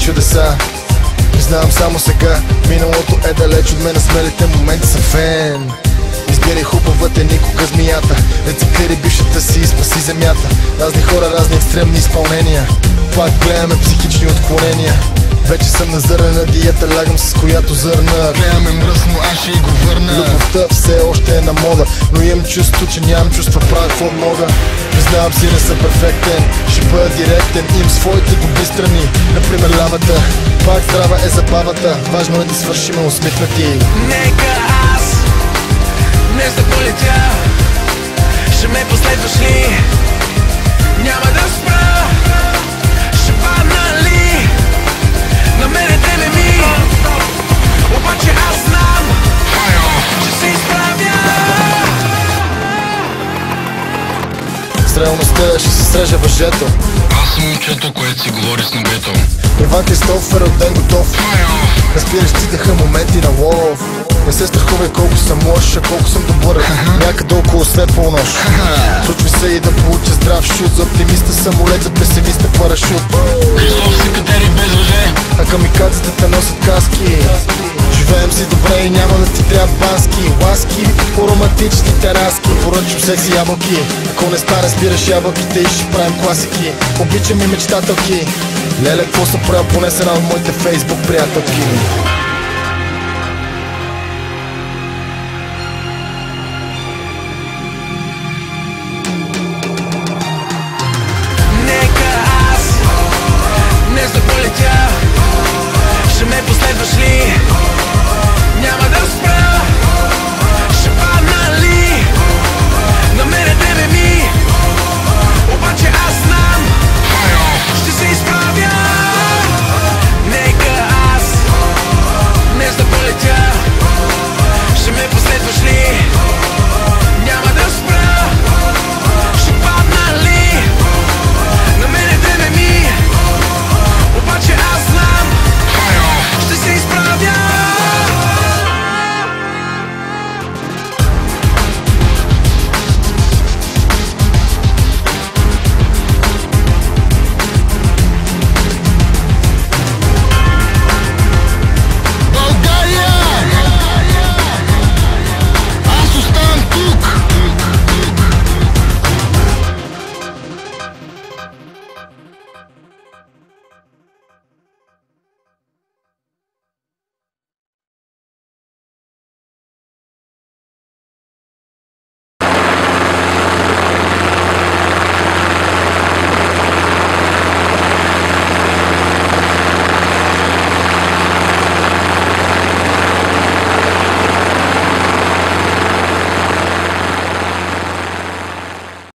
чудеса. Признавам само сега, миналото е далеч от мен, смелите моменти са фен. Избери хубавата, никога змията. Рециклири бившата си и спаси земята. Разни хора, разни екстремни изпълнения. Пак гледаме психични отклонения. Вече съм на зърнена диета, лягам с която зърна. Гледаме мръсно, аз ще го върна. Любовта все още е на мода, но имам чувство, че нямам чувства, правя какво мога. Признавам си, не съм перфектен, ще бъда директен, имам своите добри страни. Например лавата, пак здрава е забавата. Важно е да свършим усмихнати. Нека аз днес да полетя, ще ме последваш ли? Няма да спра, ще падна ли? На мене тебе ми, обаче аз знам, че се изправя. С реалността ще се срежа въжето. Аз съм момчето, което си говори с небето. Иван Кристофер от ден готов. Разбираш, цитаха моменти на лов. Не се страхувай колко съм лош, а колко съм добър. Някъде около светла нощ. Случва се и да получа здрав шут. За оптимиста самолет, за песимиста парашут. Христос си катери без въже, а камикадзите те носят каски. Живеем си добре и няма да ти трябва бански ласки по романтични тераски. Поръчам секси ябълки, ако не стане спираш ябълките и ще правим класики. Обичам и мечтателки. Леле, какво съм правил, поне с една от моите фейсбук приятелки.